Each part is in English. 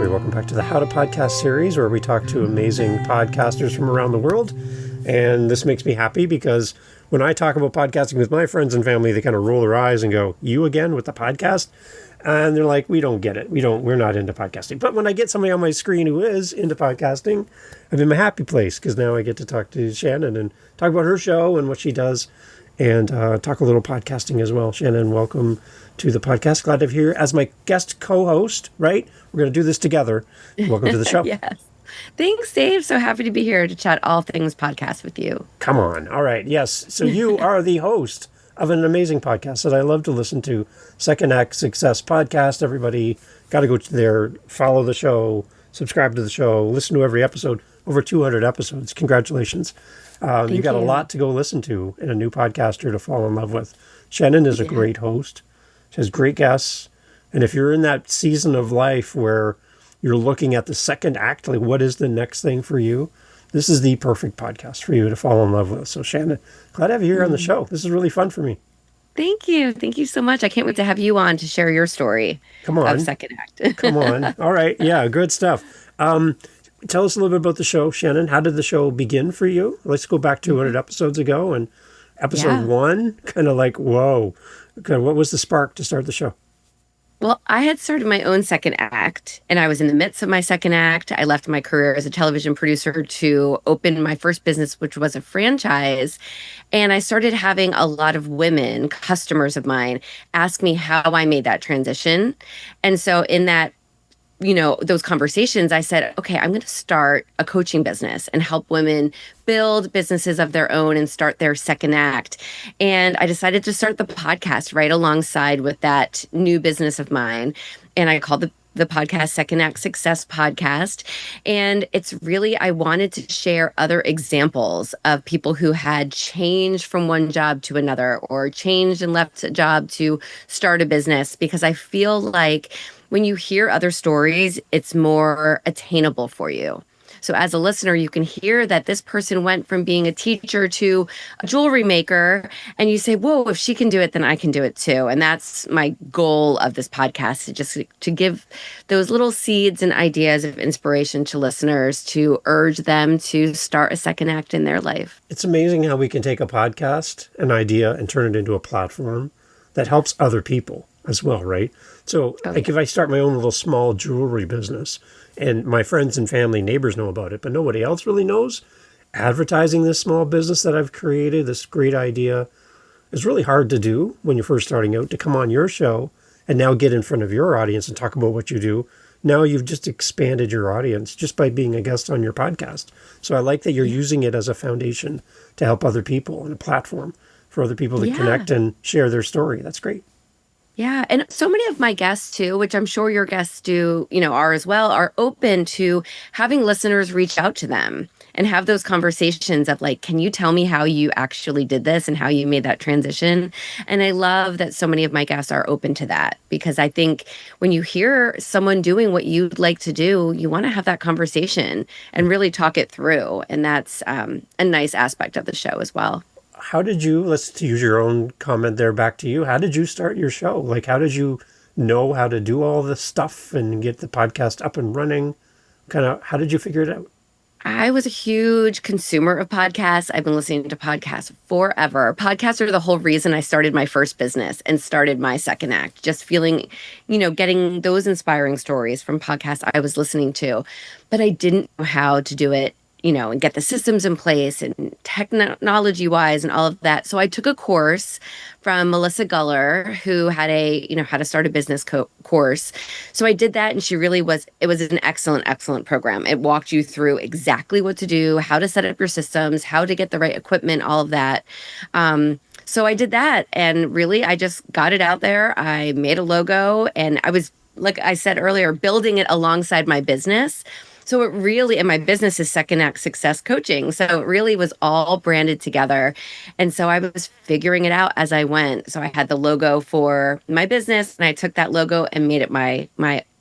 everybody. Welcome back to the How to Podcast series, where we talk to amazing podcasters from around the world. And this makes me happy because when I talk about podcasting with my friends and family, they kind of roll their eyes and go, "You again with the podcast?" And they're like, "We don't get it. We're not into podcasting." But when I get somebody on my screen who is into podcasting, I'm in my happy place because now I get to talk to Shannon and talk about her show and what she does and talk a little podcasting as well. Shannon, welcome to the podcast. Glad to have you here as my guest co-host, right? We're going to do this together. Welcome to the show. Yes. Thanks, Dave. So happy to be here to chat all things podcast with you. Come on. All right. Yes. So you are the host of an amazing podcast that I love to listen to, Second Act Success Podcast. Everybody got to go to there, follow the show, subscribe to the show, listen to every episode, over 200 episodes. Congratulations. You got a lot to go listen to and a new podcaster to fall in love with. Shannon is a great host. She has great guests. And if you're in that season of life where you're looking at the second act, like what is the next thing for you, this is the perfect podcast for you to fall in love with. So Shannon, glad to have you here on the show. This is really fun for me. Thank you. Thank you so much. I can't wait to have you on to share your story of second act. Come on. All right. Yeah, good stuff. Tell us a little bit about the show, Shannon. How did the show begin for you? Let's go back 200 episodes ago. And episode one, kind of like, whoa. Okay, what was the spark to start the show? Well, I had started my own second act, and I was in the midst of my second act. I left my career as a television producer to open my first business, which was a franchise. And I started having a lot of women, customers of mine, ask me how I made that transition. And so in that, those conversations, I said, okay, I'm going to start a coaching business and help women build businesses of their own and start their second act. And I decided to start the podcast right alongside with that new business of mine. And I called the podcast Second Act Success Podcast. And it's really, I wanted to share other examples of people who had changed from one job to another or changed and left a job to start a business, because I feel like when you hear other stories, it's more attainable for you. So as a listener, you can hear that this person went from being a teacher to a jewelry maker, and you say, whoa, if she can do it, then I can do it too. And that's my goal of this podcast, just to give those little seeds and ideas of inspiration to listeners to urge them to start a second act in their life. It's amazing how we can take a podcast, an idea, and turn it into a platform that helps other people as well, right? So if I start my own little small jewelry business and my friends and family, neighbors know about it, but nobody else really knows, advertising this small business that I've created, this great idea, is really hard to do when you're first starting out. To come on your show and now get in front of your audience and talk about what you do, now you've just expanded your audience just by being a guest on your podcast. So I like that you're using it as a foundation to help other people and a platform for other people to connect and share their story. That's great. Yeah. And so many of my guests too, which I'm sure your guests do, are as well, are open to having listeners reach out to them and have those conversations of like, can you tell me how you actually did this and how you made that transition? And I love that so many of my guests are open to that, because I think when you hear someone doing what you'd like to do, you want to have that conversation and really talk it through. And that's a nice aspect of the show as well. How did you, let's use your own comment there back to you. How did you start your show? Like, how did you know how to do all this stuff and get the podcast up and running? How did you figure it out? I was a huge consumer of podcasts. I've been listening to podcasts forever. Podcasts are the whole reason I started my first business and started my second act. Just feeling, getting those inspiring stories from podcasts I was listening to. But I didn't know how to do it, and get the systems in place and technology-wise and all of that. So I took a course from Melissa Guller, who had a, how to start a business course. So I did that, and it was an excellent, excellent program. It walked you through exactly what to do, how to set up your systems, how to get the right equipment, all of that. So I did that, and really, I just got it out there. I made a logo, and I was, like I said earlier, building it alongside my business. So it really, and my business is Second Act Success Coaching. So it really was all branded together. And so I was figuring it out as I went. So I had the logo for my business, and I took that logo and made it my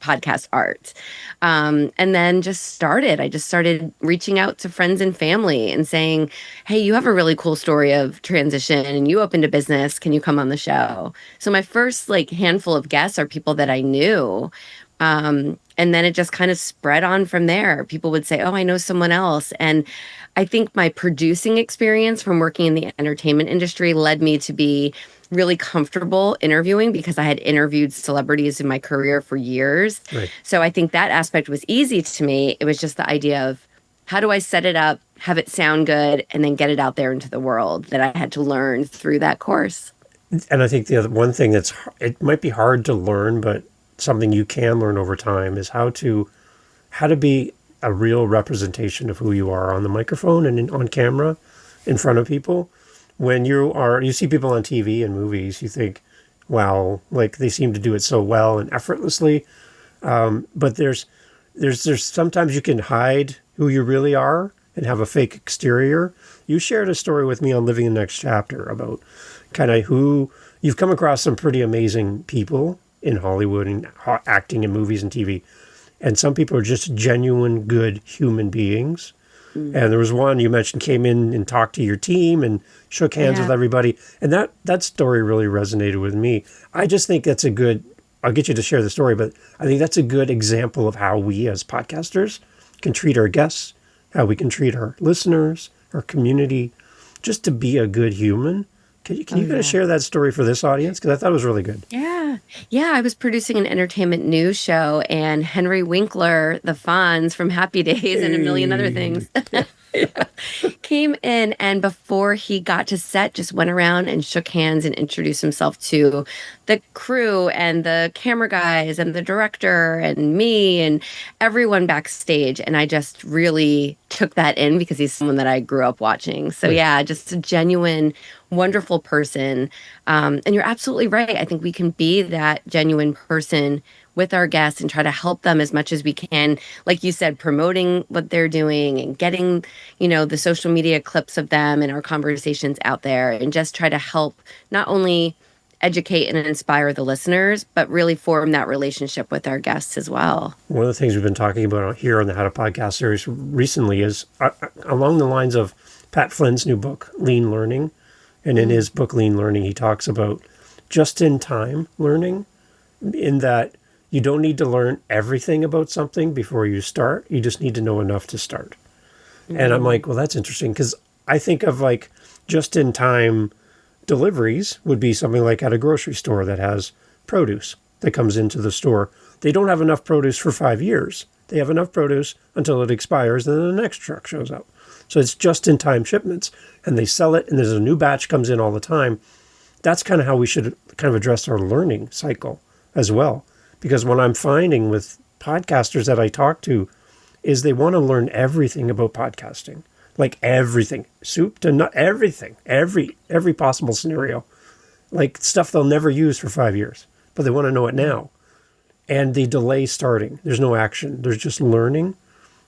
podcast art. And then I just started reaching out to friends and family and saying, hey, you have a really cool story of transition and you opened a business. Can you come on the show? So my first handful of guests are people that I knew, And then it just kind of spread on from there. People would say, "Oh, I know someone else." And I think my producing experience from working in the entertainment industry led me to be really comfortable interviewing because I had interviewed celebrities in my career for years. Right. So I think that aspect was easy to me. It was just the idea of how do I set it up, have it sound good, and then get it out there into the world that I had to learn through that course. And I think the other one thing it might be hard to learn, but something you can learn over time is how to be a real representation of who you are on the microphone and on camera in front of people. When you see people on TV and movies, you think, wow, like they seem to do it so well and effortlessly. But there's sometimes you can hide who you really are and have a fake exterior. You shared a story with me on Living the Next Chapter about kind of who you've come across some pretty amazing people in Hollywood and acting in movies and TV. And some people are just genuine good human beings. And there was one you mentioned came in and talked to your team and shook hands with everybody. And that story really resonated with me. I just think that's I'll get you to share the story, but I think that's a good example of how we as podcasters can treat our guests, how we can treat our listeners, our community, just to be a good human. Can you kind of share that story for this audience? Because I thought it was really good. Yeah. Yeah. I was producing an entertainment news show, and Henry Winkler, the Fonz from Happy Days and a million other Hey. things, came in, and before he got to set, just went around and shook hands and introduced himself to the crew and the camera guys and the director and me and everyone backstage. And I just really took that in because he's someone that I grew up watching. So Right. yeah, just a genuine, wonderful person. And you're absolutely right. I think we can be that genuine person with our guests and try to help them as much as we can. Like you said, promoting what they're doing and getting, the social media clips of them and our conversations out there, and just try to help not only educate and inspire the listeners, but really form that relationship with our guests as well. One of the things we've been talking about here on the How to Podcast series recently is along the lines of Pat Flynn's new book, Lean Learning. And in his book, Lean Learning, he talks about just-in-time learning, in that you don't need to learn everything about something before you start. You just need to know enough to start. And I'm like, well, that's interesting, because I think of like just-in-time deliveries would be something like at a grocery store that has produce that comes into the store. They don't have enough produce for 5 years. They have enough produce until it expires, and then the next truck shows up. So it's just-in-time shipments, and they sell it, and there's a new batch comes in all the time. That's kind of how we should kind of address our learning cycle as well. Because what I'm finding with podcasters that I talk to is they want to learn everything about podcasting. Like everything, soup to nut, everything, every possible scenario, like stuff they'll never use for 5 years, but they want to know it now. And they delay starting. There's no action. There's just learning.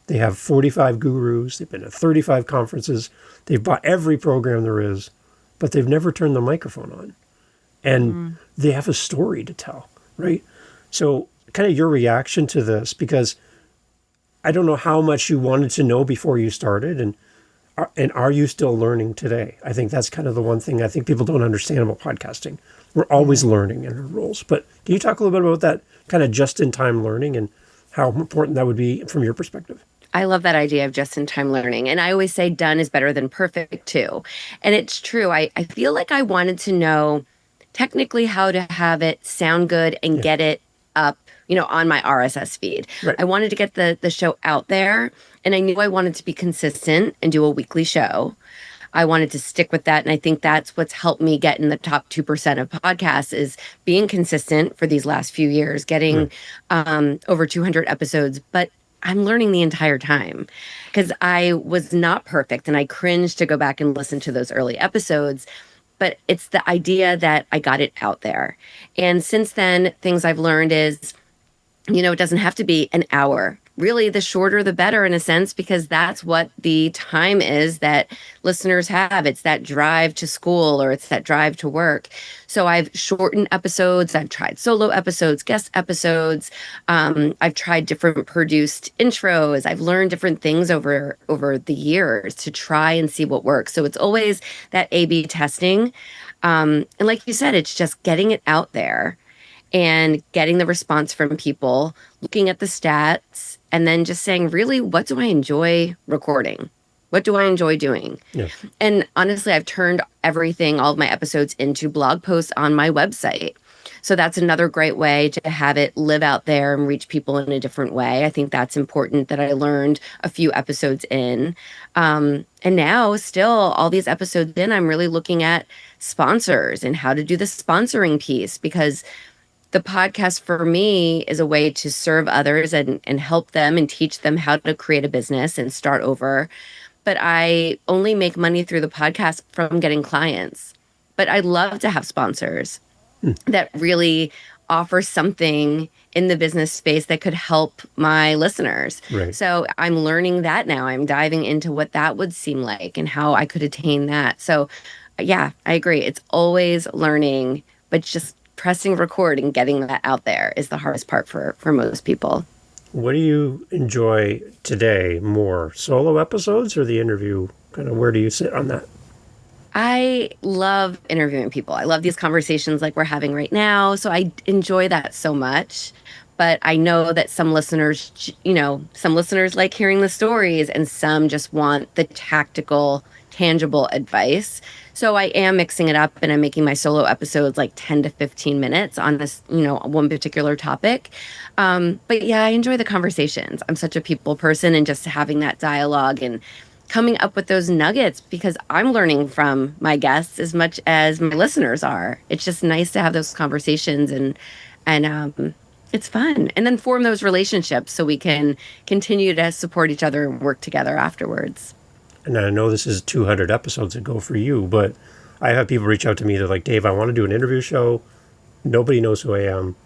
They have 45 gurus. They've been to 35 conferences. They've bought every program there is, but they've never turned the microphone on. And they have a story to tell, right? So kind of your reaction to this, because I don't know how much you wanted to know before you started, and are you still learning today? I think that's kind of the one thing I think people don't understand about podcasting. We're always learning in our roles. But can you talk a little bit about that kind of just-in-time learning and how important that would be from your perspective? I love that idea of just-in-time learning. And I always say done is better than perfect too. And it's true. I feel like I wanted to know technically how to have it sound good and Yeah. get it up, on my RSS feed. Right. I wanted to get the show out there, and I knew I wanted to be consistent and do a weekly show. I wanted to stick with that, and I think that's what's helped me get in the top 2% of podcasts is being consistent for these last few years, getting over 200 episodes. But I'm learning the entire time because I was not perfect, and I cringe to go back and listen to those early episodes. But it's the idea that I got it out there. And since then, things I've learned is, it doesn't have to be an hour. Really, the shorter, the better in a sense, because that's what the time is that listeners have. It's that drive to school or it's that drive to work. So I've shortened episodes. I've tried solo episodes, guest episodes. I've tried different produced intros. I've learned different things over the years to try and see what works. So it's always that A/B testing. And like you said, it's just getting it out there. and getting the response from people, looking at the stats, and then just saying, really, what do I enjoy recording? What do I enjoy doing? Yeah. And honestly, I've turned everything, all of my episodes, into blog posts on my website. So that's another great way to have it live out there and reach people in a different way. I think that's important that I learned a few episodes in. And now, still, all these episodes in, I'm really looking at sponsors and how to do the sponsoring piece, because the podcast for me is a way to serve others and help them and teach them how to create a business and start over. But I only make money through the podcast from getting clients. But I'd love to have sponsors that really offer something in the business space that could help my listeners. Right. So I'm learning that now. I'm diving into what that would seem like and how I could attain that. So yeah, I agree. It's always learning, but just pressing record and getting that out there is the hardest part for most people. What do you enjoy today more, solo episodes or the interview? Kind of where do you sit on that? I love interviewing people. I love these conversations like we're having right now. So I enjoy that so much. But I know that some listeners, some listeners like hearing the stories and some just want the tactical, tangible advice. So I am mixing it up and I'm making my solo episodes like 10 to 15 minutes on this, one particular topic. But yeah, I enjoy the conversations. I'm such a people person, and just having that dialogue and coming up with those nuggets, because I'm learning from my guests as much as my listeners are. It's just nice to have those conversations and it's fun. And then form those relationships so we can continue to support each other and work together afterwards. And I know this is 200 episodes ago for you, but I have people reach out to me. They're like, Dave, I want to do an interview show. Nobody knows who I am.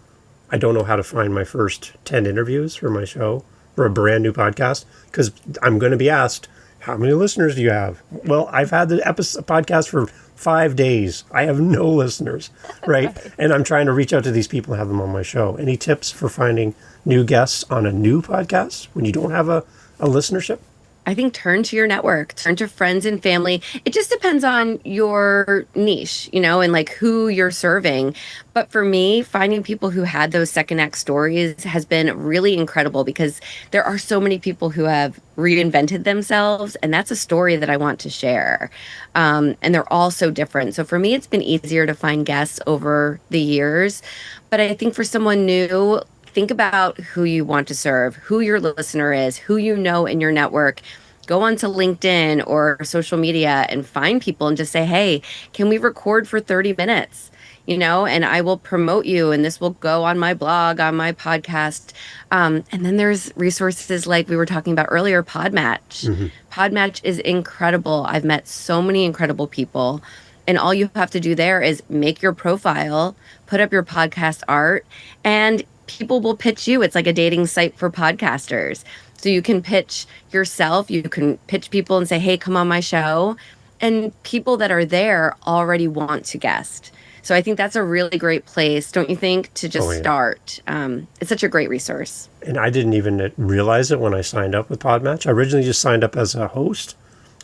I don't know how to find my first 10 interviews for my show, for a brand new podcast, because I'm going to be asked, how many listeners do you have? Well, I've had the podcast for 5 days. I have no listeners, right? And I'm trying to reach out to these people and have them on my show. Any tips for finding new guests on a new podcast when you don't have a listenership? I think turn to your network, turn to friends and family. It just depends on your niche, and like who you're serving. But for me, finding people who had those second act stories has been really incredible, because there are so many people who have reinvented themselves. And that's a story that I want to share. And they're all so different. So for me, it's been easier to find guests over the years. But I think for someone new, think about who you want to serve, who your listener is, who you know in your network. Go onto LinkedIn or social media and find people and just say, hey, can we record for 30 minutes? And I will promote you, and this will go on my blog, on my podcast. And then there's resources like we were talking about earlier, Podmatch. Mm-hmm. Podmatch is incredible. I've met so many incredible people. And all you have to do there is make your profile, put up your podcast art, and people will pitch you. It's like a dating site for podcasters. So you can pitch yourself, you can pitch people and say, hey, come on my show. And people that are there already want to guest. So I think that's a really great place, don't you think, to just start. It's such a great resource. And I didn't even realize it when I signed up with Podmatch. I originally just signed up as a host,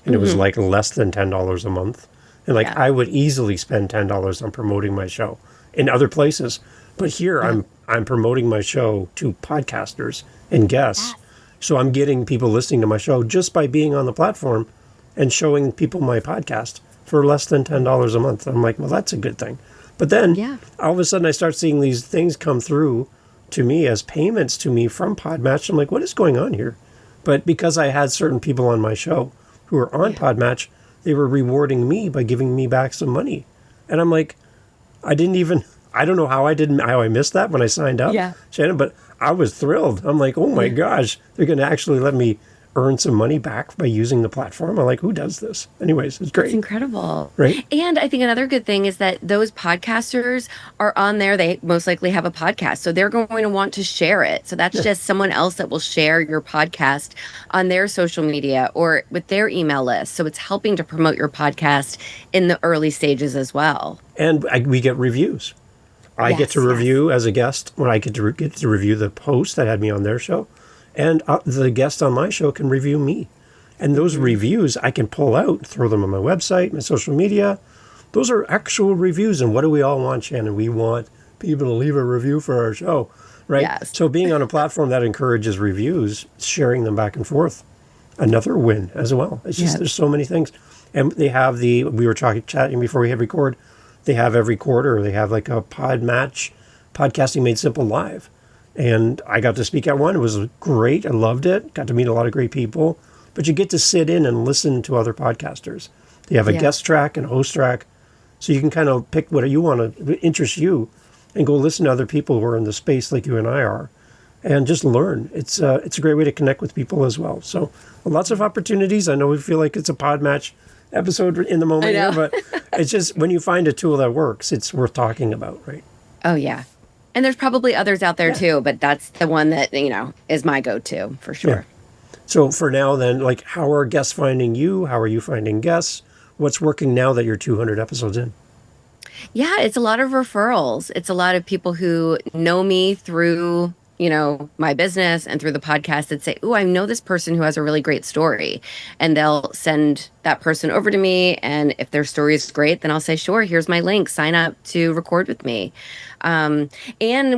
and it was like less than $10 a month. And I would easily spend $10 on promoting my show in other places. But here I'm promoting my show to podcasters and guests. So I'm getting people listening to my show just by being on the platform and showing people my podcast for less than $10 a month. I'm like, well, that's a good thing. But then all of a sudden I start seeing these things come through to me as payments to me from Podmatch. I'm like, what is going on here? But because I had certain people on my show who were on Podmatch, they were rewarding me by giving me back some money. And I'm like, I don't know how I missed that when I signed up, Shannon, but I was thrilled. I'm like, oh my gosh, they're going to actually let me earn some money back by using the platform. I'm like, who does this? Anyways, it's great. It's incredible. Right. And I think another good thing is that those podcasters are on there. They most likely have a podcast. So they're going to want to share it. So that's just someone else that will share your podcast on their social media or with their email list. So it's helping to promote your podcast in the early stages as well. And we get reviews. I get to review as a guest when I get to review the host that had me on their show. And the guest on my show can review me. And those reviews I can pull out, throw them on my website, my social media. Those are actual reviews. And what do we all want, Shannon? We want people to leave a review for our show, right? Yes. So being on a platform that encourages reviews, sharing them back and forth, another win as well. It's just, Yeah. there's so many things. And they have we were chatting before we hit record, they have every quarter, they have like a pod match, podcasting made simple live. And I got to speak at one. It was great. I loved it. Got to meet a lot of great people. But you get to sit in and listen to other podcasters. They have a Yeah. guest track and a host track. So you can kind of pick what you want to interest you and go listen to other people who are in the space like you and I are and just learn. It's a great way to connect with people as well. So lots of opportunities. I know we feel like it's a pod match episode in the moment here, but it's just when you find a tool that works, it's worth talking about, right? Oh, yeah. And there's probably others out there too, but that's the one that, is my go-to for sure. Yeah. So for now then, like, how are guests finding you? How are you finding guests? What's working now that you're 200 episodes in? Yeah, it's a lot of referrals. It's a lot of people who know me through, my business and through the podcast that say, "Oh, I know this person who has a really great story." And they'll send that person over to me. And if their story is great, then I'll say, "Sure, here's my link. Sign up to record with me." And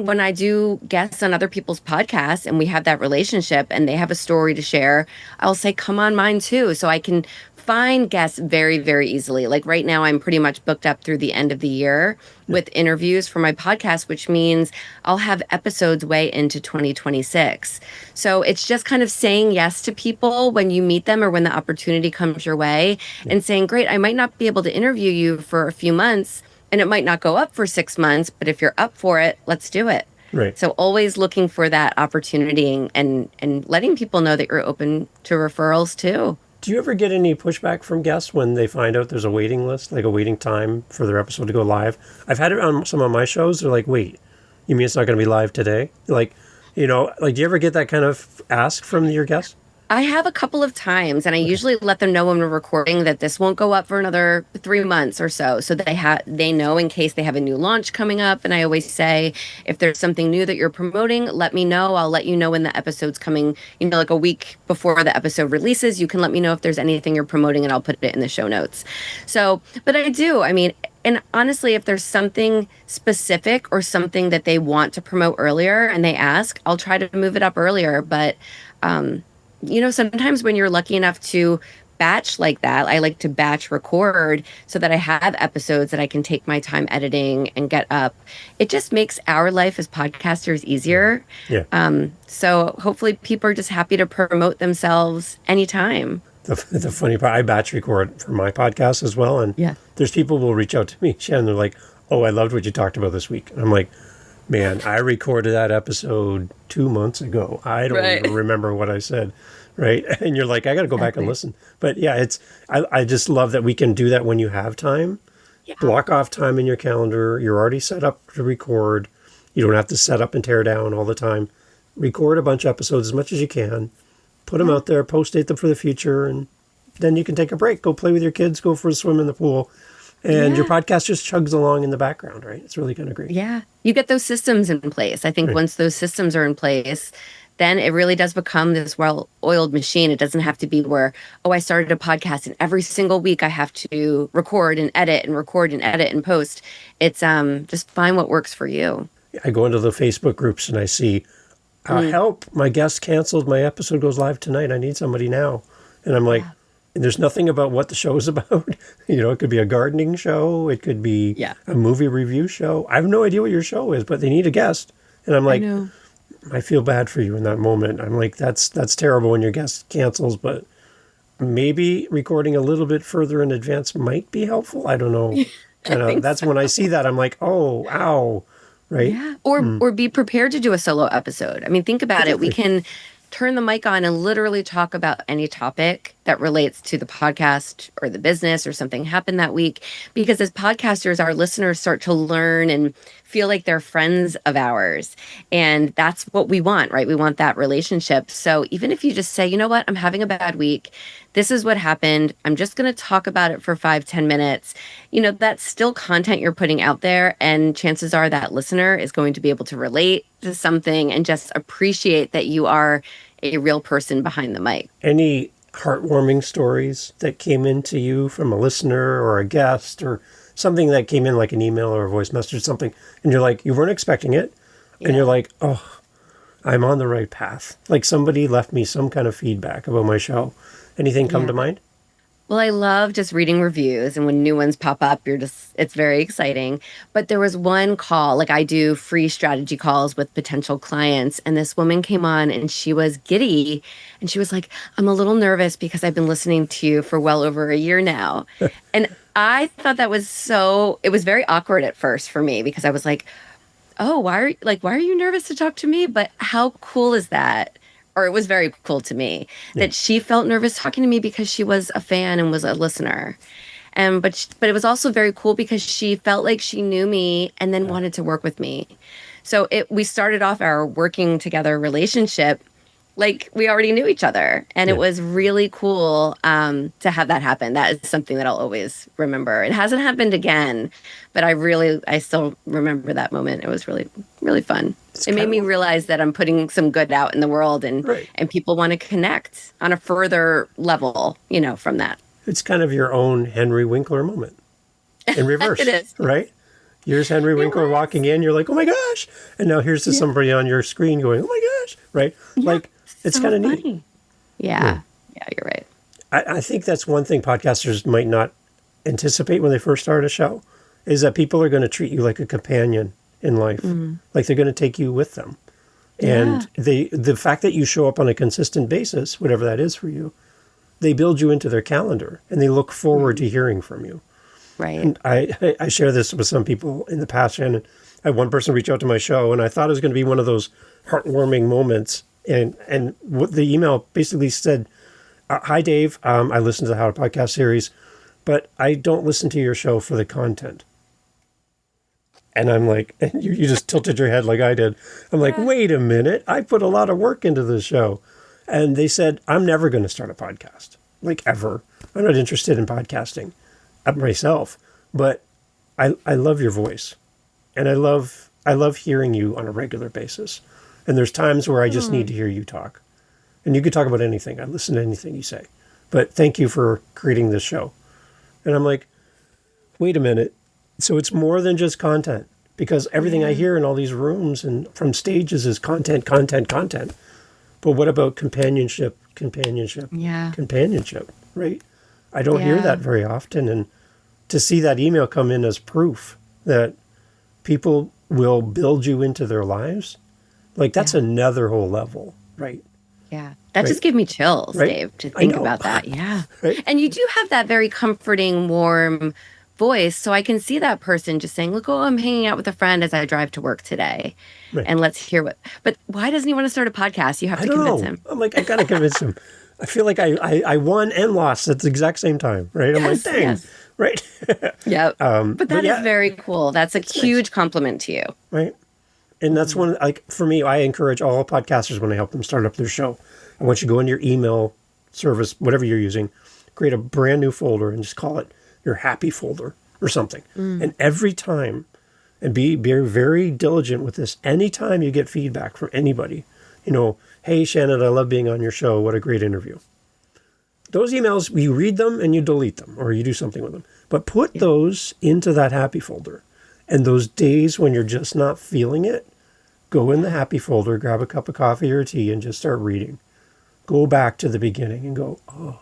when I do guests on other people's podcasts and we have that relationship and they have a story to share, I'll say, "Come on mine too." So I can find guests very, very easily. Like right now, I'm pretty much booked up through the end of the year with interviews for my podcast, which means I'll have episodes way into 2026. So it's just kind of saying yes to people when you meet them or when the opportunity comes your way and saying, "Great, I might not be able to interview you for a few months and it might not go up for 6 months, but if you're up for it, let's do it." Right. So always looking for that opportunity and letting people know that you're open to referrals too. Do you ever get any pushback from guests when they find out there's a waiting list, like a waiting time for their episode to go live? I've had it on some of my shows. They're like, "Wait, you mean it's not going to be live today?" Like, do you ever get that kind of ask from your guests? I have a couple of times, and I usually let them know when we're recording that this won't go up for another 3 months or so, so that they know in case they have a new launch coming up. And I always say, if there's something new that you're promoting, let me know. I'll let you know when the episode's coming. Like a week before the episode releases, you can let me know if there's anything you're promoting, and I'll put it in the show notes. So, but I do. I mean, and honestly, if there's something specific or something that they want to promote earlier and they ask, I'll try to move it up earlier. But sometimes when you're lucky enough to batch like that, I like to batch record so that I have episodes that I can take my time editing and get up. It just makes our life as podcasters easier. Yeah. So hopefully people are just happy to promote themselves anytime. The funny part, I batch record for my podcast as well. And there's people who will reach out to me, Shannon, they're like, "Oh, I loved what you talked about this week." And I'm like, "Man, I recorded that episode 2 months ago. I don't even remember what I said." Right. And you're like, "I got to go back and listen." But yeah, I just love that we can do that when you have time. Yeah. Block off time in your calendar. You're already set up to record. You don't have to set up and tear down all the time. Record a bunch of episodes as much as you can. Put them out there, post-date them for the future, and then you can take a break. Go play with your kids, go for a swim in the pool. And your podcast just chugs along in the background, right? It's really kind of great. Yeah. You get those systems in place. I think once those systems are in place, then it really does become this well-oiled machine. It doesn't have to be where, I started a podcast and every single week I have to record and edit and record and edit and post. It's just find what works for you. I go into the Facebook groups and I see, help, my guest canceled, my episode goes live tonight, I need somebody now. And I'm like, there's nothing about what the show is about. It could be a gardening show. It could be a movie review show. I have no idea what your show is, but they need a guest. And I'm like, I feel bad for you in that moment. I'm like, that's terrible when your guest cancels, but maybe recording a little bit further in advance might be helpful. I don't know. And that's when I see that, I'm like, oh, ow. Right. Yeah. Or be prepared to do a solo episode. I mean, think about it. We can turn the mic on and literally talk about any topic that relates to the podcast or the business or something happened that week. Because as podcasters, our listeners start to learn and feel like they're friends of ours. And that's what we want, right? We want that relationship. So even if you just say, "You know what, I'm having a bad week. This is what happened. I'm just going to talk about it for 5-10 minutes. That's still content you're putting out there. And chances are that listener is going to be able to relate to something and just appreciate that you are a real person behind the mic. Any heartwarming stories that came into you from a listener or a guest or something that came in like an email or a voice message or something, and you're like, you weren't expecting it, and you're like, oh, I'm on the right path. Like somebody left me some kind of feedback about my show. Anything come to Yeah. mind? Well, I love just reading reviews, and when new ones pop up, it's very exciting. But there was one call, like I do free strategy calls with potential clients, and this woman came on and she was giddy and she was like, I'm a little nervous because I've been listening to you for well over a year now. And I thought it was very awkward at first for me because I was like, oh, why are you nervous to talk to me? But how cool is that? Or it was very cool to me Yeah. that she felt nervous talking to me because she was a fan and was a listener. And but it was also very cool because she felt like she knew me and then wanted to work with me. So it we started off our working together relationship like we already knew each other, and it Yeah. was really cool to have that happen. That is something that I'll always remember. It hasn't happened again, but I still remember that moment. It was really really fun. It's It made kind me of realize that I'm putting some good out in the world, right. and people want to connect on a further level, from that. It's kind of your own Henry Winkler moment in reverse, It is. right? Here's Henry It Winkler was. walking in. You're like, oh my gosh. And now here's to Yeah. somebody on your screen going, oh my gosh, right? Yeah, Like, it's so kind of neat. funny. Yeah. Yeah, you're right. I think that's one thing podcasters might not anticipate when they first start a show is that people are going to treat you like a companion in life. Like they're going to take you with them. And the fact that you show up on a consistent basis, whatever that is for you, they build you into their calendar and they look forward to hearing from you. Right. And I share this with some people in the past, Shannon. I had one person reach out to my show, and I thought it was going to be one of those heartwarming moments. And what the email basically said, "Hi, Dave. I listen to the How to Podcast series, but I don't listen to your show for the content." And I'm like, and you just tilted your head like I did. I'm like, wait a minute. I put a lot of work into this show. And they said, I'm never going to start a podcast, like ever. I'm not interested in podcasting myself, but I love your voice, and I love hearing you on a regular basis. And there's times where I just need to hear you talk, and you could talk about anything. I listen to anything you say, but thank you for creating this show. And I'm like, wait a minute. So it's more than just content, because everything I hear in all these rooms and from stages is content, content, content. But what about companionship, Yeah. companionship, right? I don't hear Yeah. that very often. And to see that email come in as proof that people will build you into their lives, like that's another whole level, right? Yeah. That Right. just gave me chills, Right. Dave, to I think know. about that. Yeah. Right? And you do have that very comforting, warm voice. So I can see that person just saying, look, I'm hanging out with a friend as I drive to work today. Right. And let's hear but why doesn't he want to start a podcast? You have I to don't convince know. him. I'm like, I got to convince him. I feel like I won and lost at the exact same time, right? I'm like, Yes, dang, yes. right? Yep. But that is yeah. very cool. That's a huge compliment to you. Right. And that's one, like, for me, I encourage all podcasters when I help them start up their show. I want you to go into your email service, whatever you're using, create a brand new folder and just call it your happy folder or something. And every time, and be very diligent with this, anytime you get feedback from anybody, hey, Shannon, I love being on your show. What a great interview. Those emails, you read them and you delete them or you do something with them. But put those into that happy folder. And those days when you're just not feeling it, go in the happy folder, grab a cup of coffee or tea, and just start reading. Go back to the beginning and go, oh,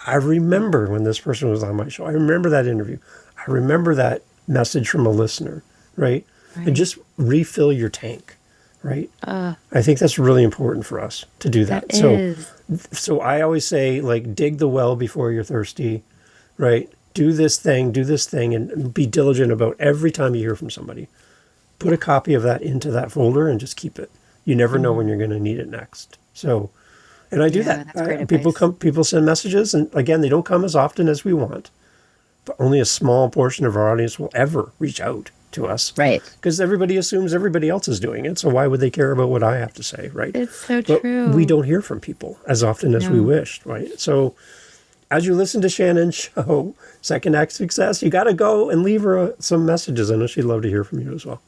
I remember when this person was on my show. I remember that interview. I remember that message from a listener, right? And just refill your tank, right? I think that's really important for us to do that. That is. So I always say, like, dig the well before you're thirsty, right? Do this thing, and be diligent about every time you hear from somebody. Put a copy of that into that folder and just keep it. You never know when you're going to need it next. So, and I do that. That's great People send messages, and again, they don't come as often as we want, but only a small portion of our audience will ever reach out to us. Right. Because everybody assumes everybody else is doing it. So why would they care about what I have to say, right? It's so But true. we don't hear from people as often as we wished, right? So as you listen to Shannon's show, Second Act Success, you got to go and leave her some messages. I know she'd love to hear from you as well.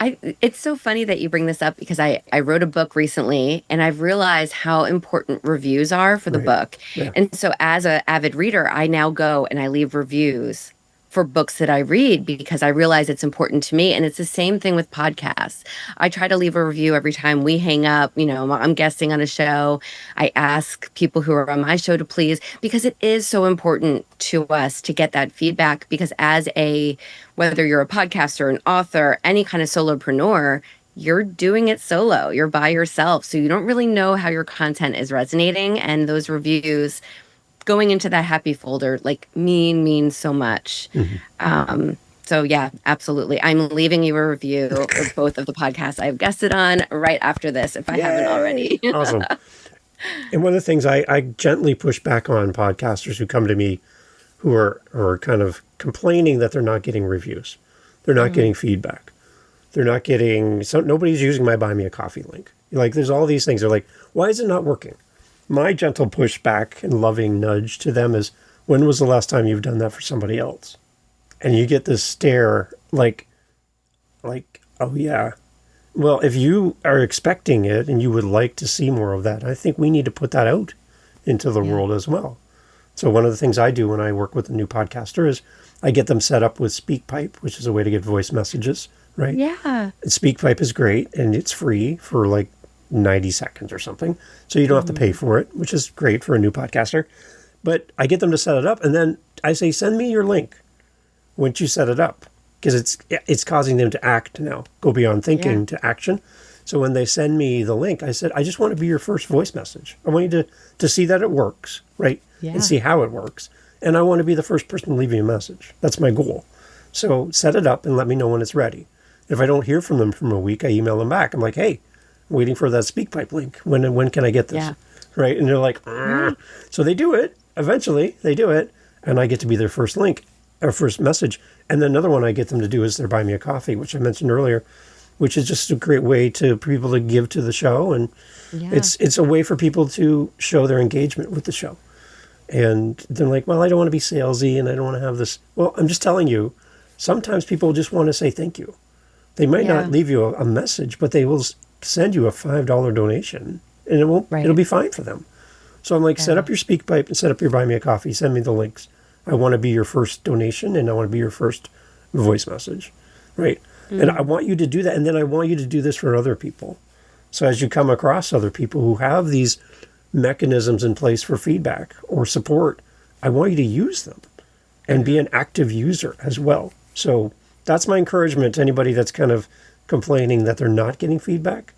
It's so funny that you bring this up because I wrote a book recently and I've realized how important reviews are for the Right. book. Yeah. And so as an avid reader, I now go and I leave reviews for books that I read because I realize it's important to me. And it's the same thing with podcasts. I try to leave a review every time we hang up. You know, I'm guesting on a show. I ask people who are on my show to please, because it is so important to us to get that feedback. Because whether you're a podcaster, an author, any kind of solopreneur, you're doing it solo. You're by yourself. So you don't really know how your content is resonating. And those reviews going into that happy folder means so much. So yeah, absolutely. I'm leaving you a review of both of the podcasts I've guested on right after this, if I haven't already. Awesome. And one of the things I gently push back on podcasters who come to me who are kind of complaining that they're not getting reviews. They're not getting feedback. They're not getting, nobody's using my Buy Me a Coffee link. Like, there's all these things. They're like, why is it not working? My gentle pushback and loving nudge to them is, when was the last time you've done that for somebody else? And you get this stare like, oh yeah. Well, if you are expecting it and you would like to see more of that, I think we need to put that out into the world as well. So one of the things I do when I work with a new podcaster is I get them set up with SpeakPipe, which is a way to get voice messages, right? Yeah. And SpeakPipe is great, and it's free for like 90 seconds or something. So you don't have to pay for it, which is great for a new podcaster. But I get them to set it up, and then I say, send me your link once you set it up, because it's causing them to act now, go beyond thinking to action. So when they send me the link, I said, I just want to be your first voice message. I want you to see that it works, right? Yeah. And see how it works. And I want to be the first person to leave you a message. That's my goal. So set it up and let me know when it's ready. If I don't hear from them from a week, I email them back. I'm like, hey, I'm waiting for that SpeakPipe link. When can I get this? Yeah. Right? And they're like, so they do it. Eventually, they do it. And I get to be their first link, or first message. And then another one I get them to do is their Buy Me a Coffee, which I mentioned earlier, which is just a great way for people to give to the show. And it's a way for people to show their engagement with the show. And they're like, well, I don't want to be salesy and I don't want to have this. Well, I'm just telling you, sometimes people just want to say thank you. They might not leave you a message, but they will send you a $5 donation, and it'll be fine for them. So I'm like, set up your SpeakPipe and set up your Buy Me a Coffee. Send me the links. I want to be your first donation, and I want to be your first voice message, right? And I want you to do that, and then I want you to do this for other people. So as you come across other people who have these mechanisms in place for feedback or support, I want you to use them and be an active user as well. So that's my encouragement to anybody that's kind of complaining that they're not getting feedback,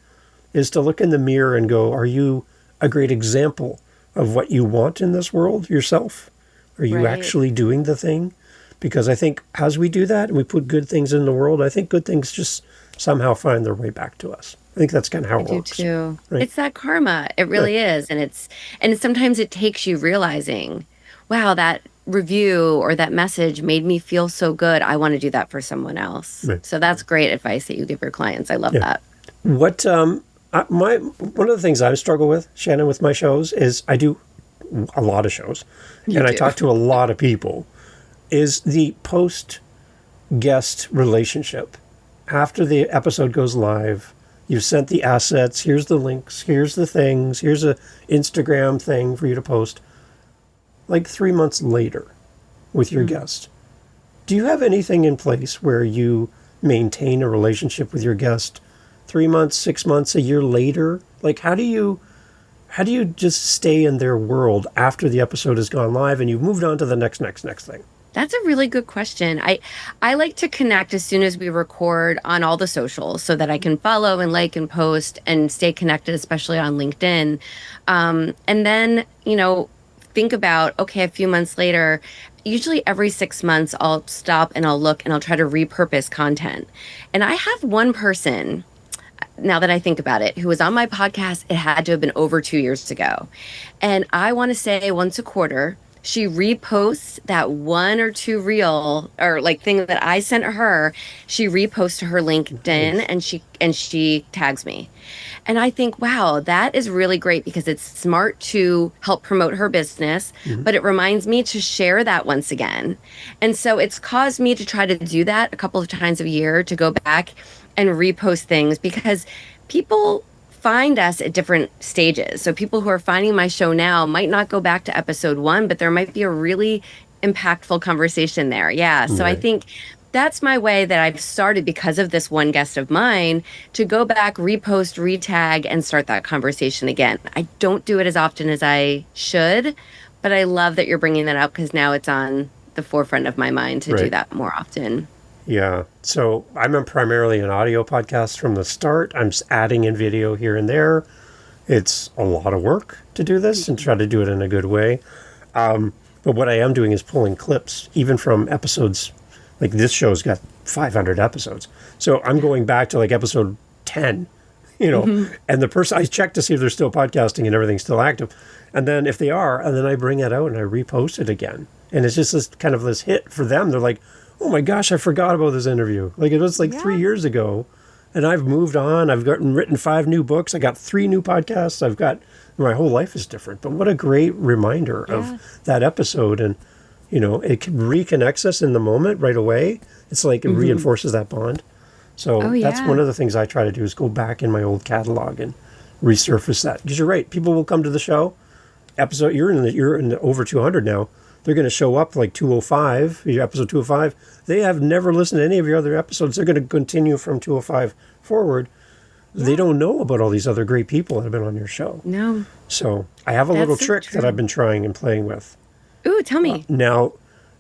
is to look in the mirror and go, are you a great example of what you want in this world yourself? Are you actually doing the thing? Because I think as we do that and we put good things in the world, I think good things just somehow find their way back to us. I think that's kind of how it works. I do too. Right? It's that karma. It really is. And sometimes it takes you realizing, wow, that review or that message made me feel so good. I want to do that for someone else. Right. So that's great advice that you give your clients. I love that. What one of the things I struggle with, Shannon, with my shows is I do a lot of shows I talk to a lot of people, is the post-guest relationship. After the episode goes live, you've sent the assets, here's the links, here's the things, here's a Instagram thing for you to post. Like 3 months later with your guest. Do you have anything in place where you maintain a relationship with your guest 3 months, 6 months, a year later? Like, how do you just stay in their world after the episode has gone live and you've moved on to the next thing? That's a really good question. I like to connect as soon as we record on all the socials so that I can follow and like and post and stay connected, especially on LinkedIn. And then, think about, okay, a few months later, usually every 6 months, I'll stop and I'll look and I'll try to repurpose content. And I have one person, now that I think about it, who was on my podcast. It had to have been over 2 years ago. And I want to say once a quarter, she reposts that one or two reel or thing that I sent her. She reposts to her LinkedIn and she tags me. And I think, wow, that is really great because it's smart to help promote her business, but it reminds me to share that once again. And so it's caused me to try to do that a couple of times a year, to go back and repost things, because people find us at different stages. So people who are finding my show now might not go back to episode 1, but there might be a really impactful conversation there. Yeah. So I Right. think that's my way that I've started because of this one guest of mine to go back, repost, retag, and start that conversation again. I don't do it as often as I should, but I love that you're bringing that up because now it's on the forefront of my mind to do Right. that more often. Yeah. So I'm primarily an audio podcast from the start. I'm just adding in video here and there. It's a lot of work to do this and try to do it in a good way. But what I am doing is pulling clips, even from episodes. Like this show's got 500 episodes. So I'm going back to like episode 10, and the person, I check to see if they're still podcasting and everything's still active. And then if they are, and then I bring it out and I repost it again. And it's just this kind of this hit for them. They're like, oh my gosh, I forgot about this interview. Like it was like 3 years ago. And I've moved on. I've written 5 new books. I got 3 new podcasts. My whole life is different. But what a great reminder of that episode. And, it reconnects us in the moment right away. It's like it reinforces that bond. So that's one of the things I try to do is go back in my old catalog and resurface that. Because you're right. People will come to the show. You're in the over 200 now. They're going to show up like 205, your episode 205. They have never listened to any of your other episodes. They're going to continue from 205 forward. They don't know about all these other great people that have been on your show. No. So I have a little trick that I've been trying and playing with. Ooh, tell me. Now,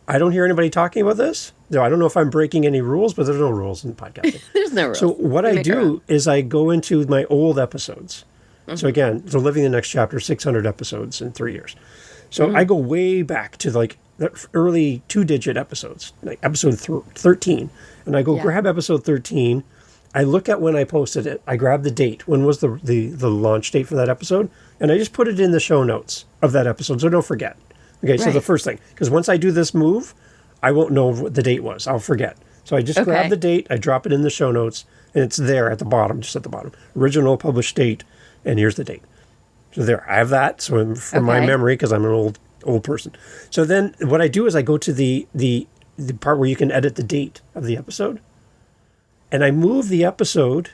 I don't hear anybody talking about this. No, I don't know if I'm breaking any rules, but there's no rules in podcasting. There's no rules. So what I do is I go into my old episodes. So again, Living the Next Chapter, 600 episodes in 3 years. So I go way back to like the early 2-digit episodes, like episode 13. And I go grab episode 13. I look at when I posted it. I grab the date. When was the launch date for that episode? And I just put it in the show notes of that episode, so don't forget. Okay, so the first thing, because once I do this move, I won't know what the date was. I'll forget. So I just grab the date, I drop it in the show notes, and it's there at the bottom, just at the bottom. Original published date, and here's the date. So there, I have that. So for my memory, because I'm an old person. So then what I do is I go to the part where you can edit the date of the episode, and I move the episode,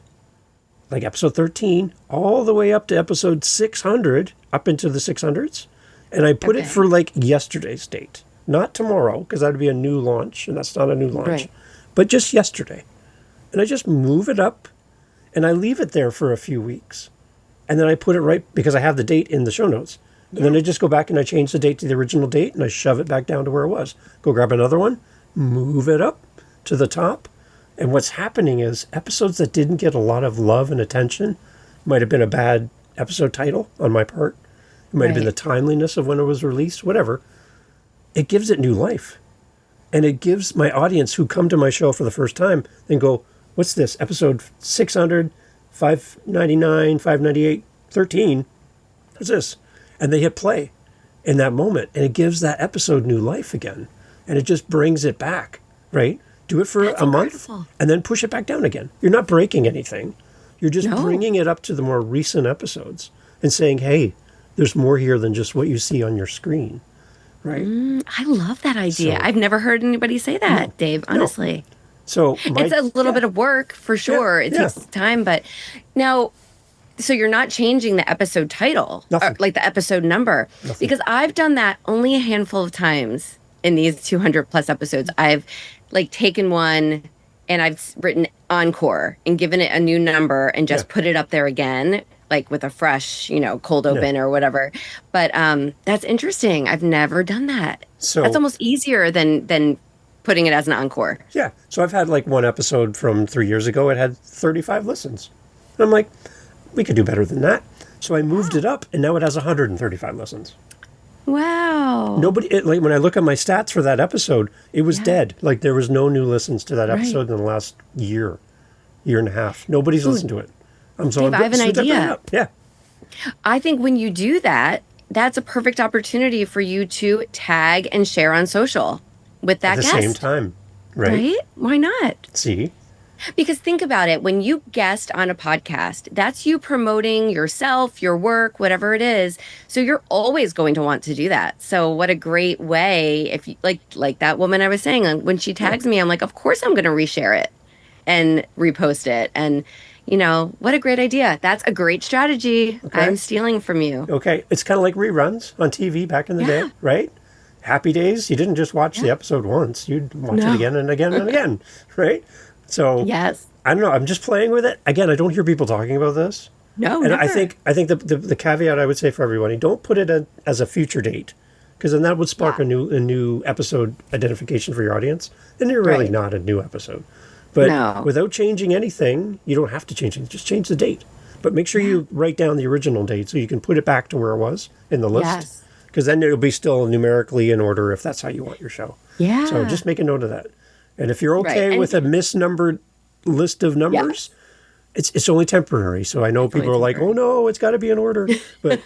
like episode 13, all the way up to episode 600, up into the 600s. And I put it for like yesterday's date, not tomorrow, because that would be a new launch, and that's not a new launch, but just yesterday. And I just move it up, and I leave it there for a few weeks. And then I put it right, because I have the date in the show notes. And then I just go back and I change the date to the original date, and I shove it back down to where it was. Go grab another one, move it up to the top. And what's happening is episodes that didn't get a lot of love and attention might have been a bad episode title on my part. It might have been the timeliness of when it was released, whatever. It gives it new life. And it gives my audience who come to my show for the first time and go, what's this? Episode 600, 599, 598, 13. What's this? And they hit play in that moment. And it gives that episode new life again. And it just brings it back, right? Do it for a month and then push it back down again. You're not breaking anything. You're just bringing it up to the more recent episodes and saying, hey, there's more here than just what you see on your screen, right? I love that idea. I've never heard anybody say that, Dave, honestly. So it's a little bit of work for sure. It takes time, but now, so you're not changing the episode title, or like the episode number, because I've done that only a handful of times in these 200 plus episodes. I've like taken one and I've written encore and given it a new number and just put it up there again, like with a fresh, cold open or whatever. But that's interesting. I've never done that. So that's almost easier than putting it as an encore. Yeah. So I've had like one episode from 3 years ago. It had 35 listens. And I'm like, we could do better than that. So I moved it up, and now it has 135 listens. Wow. Like when I look at my stats for that episode, it was dead. Like there was no new listens to that episode in the last year and a half. Nobody's listened to it. Dave, I have an idea. Yeah. I think when you do that, that's a perfect opportunity for you to tag and share on social with that guest. At the same time, right? Why not? See? Because think about it. When you guest on a podcast, that's you promoting yourself, your work, whatever it is. So you're always going to want to do that. So what a great way, if you like that woman I was saying, when she tags me, I'm like, of course I'm going to reshare it and repost it. And what a great idea. That's a great strategy. I'm stealing from you. Okay. It's kind of like reruns on TV back in the day, right? Happy Days, you didn't just watch the Yeah. episode once. You'd watch it No. again and again and again, right? So Yes. I don't know. I'm just playing with it. Again, I don't hear people talking about this. No, And never. I think the caveat I would say for everybody, don't put it as a future date, because then that would spark Yeah. a new episode identification for your audience, and you're really Right. not a new episode. But No. without changing anything, you don't have to change it. Just change the date. But make sure Yeah. you write down the original date so you can put it back to where it was in the list, Yes. because then it'll be still numerically in order if that's how you want your show. So Yeah. just make a note of that. And if you're Right. okay And with a misnumbered list of numbers, yes. it's only temporary. So I know It's only people are like, "Oh temporary. no, it's got to be in order." But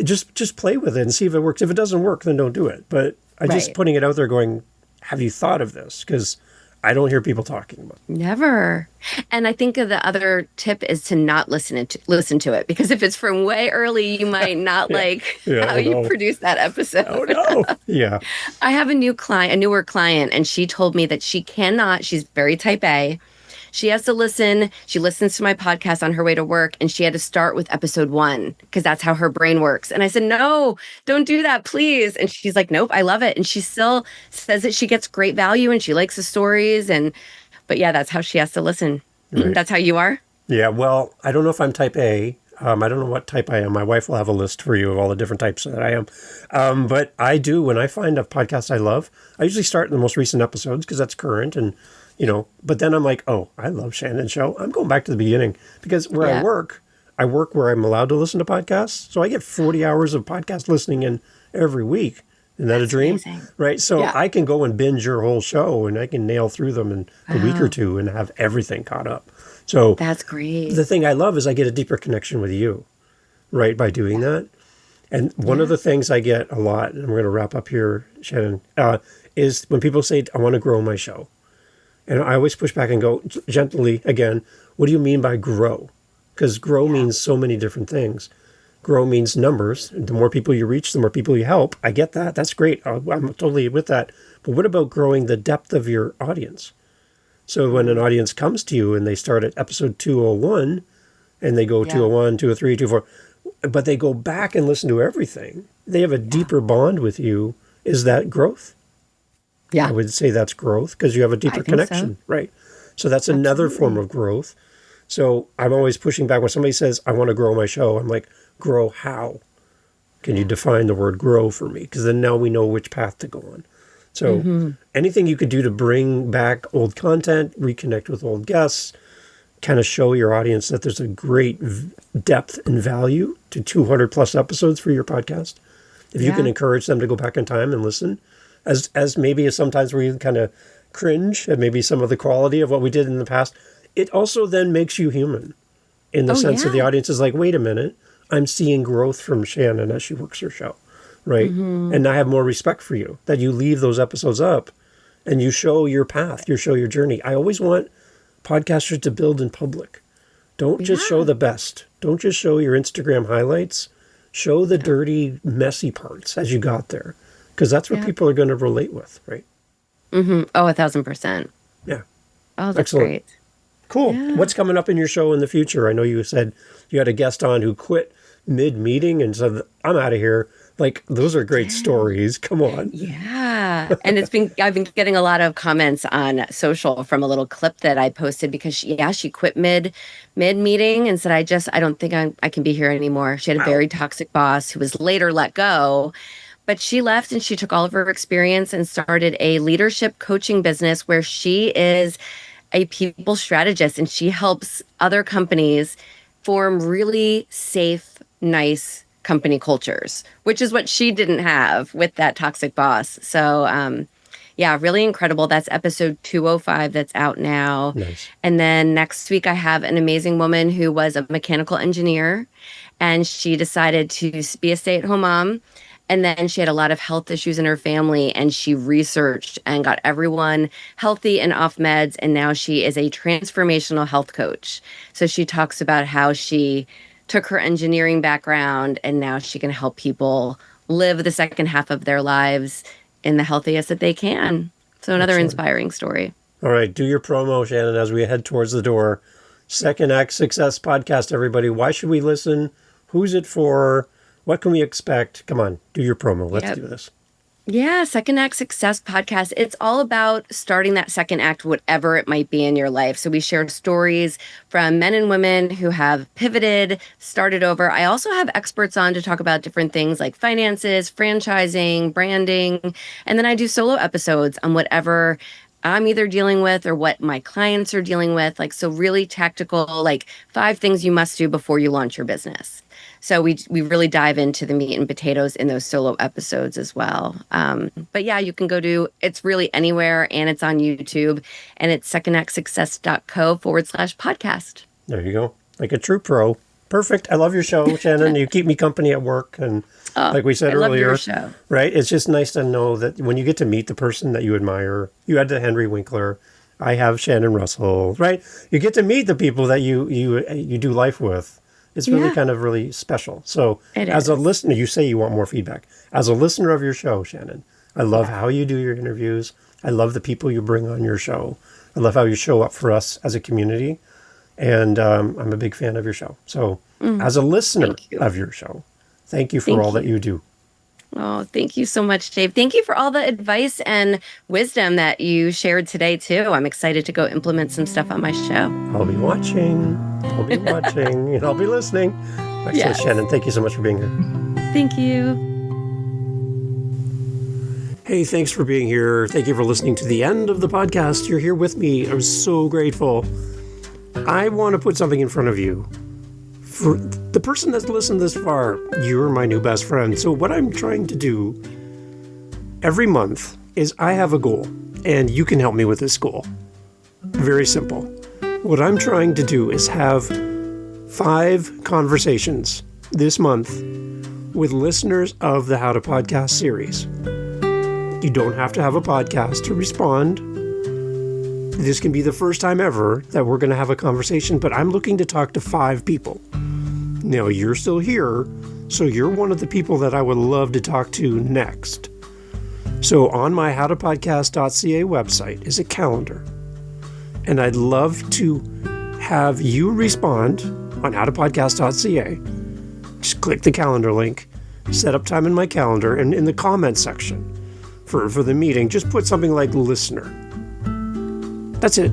just play with it and see if it works. If it doesn't work, then don't do it. But I just Right. putting it out there, going, "Have you thought of this?" Because I don't hear people talking about it. Never. And I think the other tip is to not listen to it, because if it's from way early, you might not Yeah, like yeah. how Oh you no, produce that episode. oh no, yeah, I have a newer client, and she told me that she's very type A. She has to listen. She listens to my podcast on her way to work, and she had to start with episode 1 because that's how her brain works. And I said, no, don't do that, please. And she's like, nope, I love it. And she still says that she gets great value and she likes the stories. But yeah, that's how she has to listen. right. That's how you are. Yeah, well, I don't know if I'm type A. I don't know what type I am. My wife will have a list for you of all the different types that I am. But I do, when I find a podcast I love, I usually start in the most recent episodes because that's current. And, but then I'm like, oh, I love Shannon's show. I'm going back to the beginning because where Yeah. I work where I'm allowed to listen to podcasts. So I get 40 hours of podcast listening in every week. Isn't that a dream? amazing. Right. So Yeah. I can go and binge your whole show and I can nail through them in a week or Wow. two and have everything caught up. So That's great. the thing I love is I get a deeper connection with you, right, by doing that. And one of the things I get a lot, and we're going to wrap up here, Shannon, is when people say, I want to grow my show. And I always push back and go gently again, what do you mean by grow? Because grow means so many different things. Grow means numbers. The more people you reach, the more people you help. I get that. That's great. I'm totally with that. But what about growing the depth of your audience? So when an audience comes to you and they start at episode 201 and they go 201, 203, 204, but they go back and listen to everything, they have a deeper bond with you. Is that growth? Yeah. I would say that's growth because you have a deeper think connection, right? So that's another form of growth. So I'm always pushing back when somebody says, I want to grow my show. I'm like, grow how? Can you define the word grow for me? Because then now we know which path to go on. So anything you could do to bring back old content, reconnect with old guests, kind of show your audience that there's a great depth and value to 200 plus episodes for your podcast. If you can encourage them to go back in time and listen, as maybe sometimes we kind of cringe at maybe some of the quality of what we did in the past, it also then makes you human in the sense of the audience is like, wait a minute, I'm seeing growth from Shannon as she works her show, right? And I have more respect for you that you leave those episodes up and you show your path, you show your journey. I always want podcasters to build in public. Don't just show the best. Don't just show your Instagram highlights. Show the dirty, messy parts as you got there, because that's what people are going to relate with, right? Oh, 1,000%. Yeah. Oh, that's Excellent. great. Cool. What's coming up in your show in the future? I know you said you had a guest on who quit mid-meeting and said, I'm out of here. Like, those are great stories. Come on. Yeah. And I've been getting a lot of comments on social from a little clip that I posted because she quit mid meeting and said, I don't think I can be here anymore. She had a very toxic boss who was later let go, but she left and she took all of her experience and started a leadership coaching business where she is a people strategist and she helps other companies form really safe, nice company cultures, which is what she didn't have with that toxic boss. So, really incredible. That's episode 205 that's out now. Nice. And then next week, I have an amazing woman who was a mechanical engineer and she decided to be a stay-at-home mom. And then she had a lot of health issues in her family and she researched and got everyone healthy and off meds. And now she is a transformational health coach. So she talks about how she took her engineering background and now she can help people live the second half of their lives in the healthiest that they can. So another inspiring story. All right. Do your promo, Shannon, as we head towards the door. Second Act Success Podcast, everybody. Why should we listen? Who's it for? What can we expect? Come on, do your promo. Let's do this. Yeah, Second Act Success podcast. It's all about starting that second act, whatever it might be in your life. So we share stories from men and women who have pivoted, started over. I also have experts on to talk about different things like finances, franchising, branding. And then I do solo episodes on whatever I'm either dealing with or what my clients are dealing with. Like, so really tactical, like 5 things you must do before you launch your business. So we really dive into the meat and potatoes in those solo episodes as well. But yeah, you can go to it's really anywhere, and it's on YouTube, and it's secondactsuccess.co/podcast. There you go. Like a true pro. Perfect. I love your show, Shannon. You keep me company at work. And like we said I love earlier, your show. right? It's just nice to know that when you get to meet the person that you admire, you had the Henry Winkler, I have Shannon Russell, right? You get to meet the people that you do life with. It's really kind of really special. So as a listener, you say you want more feedback. As a listener of your show, Shannon, I love how you do your interviews. I love the people you bring on your show. I love how you show up for us as a community. And I'm a big fan of your show. So as a listener of your show, thank you for all that you do. Oh, thank you so much, Dave. Thank you for all the advice and wisdom that you shared today, too. I'm excited to go implement some stuff on my show. I'll be watching. And I'll be listening. Excellent, yes. Shannon, thank you so much for being here. Thank you. Hey, thanks for being here. Thank you for listening to the end of the podcast. You're here with me. I'm so grateful. I want to put something in front of you. For the person that's listened this far, you're my new best friend. So what I'm trying to do every month is I have a goal, and you can help me with this goal. Very simple. What I'm trying to do is have 5 conversations this month with listeners of the How to Podcast series. You don't have to have a podcast to respond. This can be the first time ever that we're going to have a conversation, but I'm looking to talk to 5 people. Now, you're still here, so you're one of the people that I would love to talk to next. So on my howtopodcast.ca website is a calendar, and I'd love to have you respond on howtopodcast.ca. Just click the calendar link, set up time in my calendar, and in the comments section for the meeting, just put something like listener. That's it.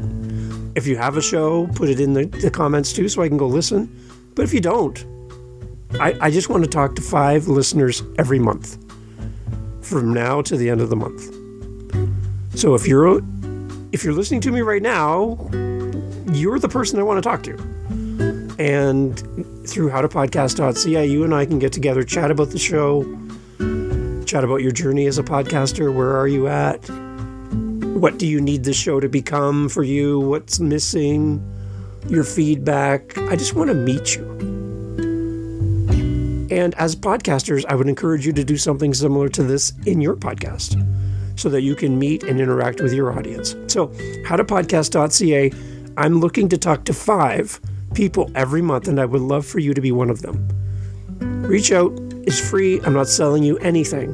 If you have a show, put it in the comments too so I can go listen. But if you don't, I just want to talk to 5 listeners every month from now to the end of the month. So if you're listening to me right now, you're the person I want to talk to. And through howtopodcast.ca, you and I can get together, chat about the show, chat about your journey as a podcaster. Where are you at? What do you need the show to become for you? What's missing? Your feedback. I just want to meet you. And as podcasters, I would encourage you to do something similar to this in your podcast so that you can meet and interact with your audience. So, howtopodcast.ca, I'm looking to talk to 5 people every month, and I would love for you to be one of them. Reach out. It's free. I'm not selling you anything.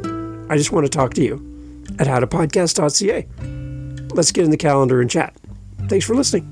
I just want to talk to you at howtopodcast.ca. Let's get in the calendar and chat. Thanks for listening.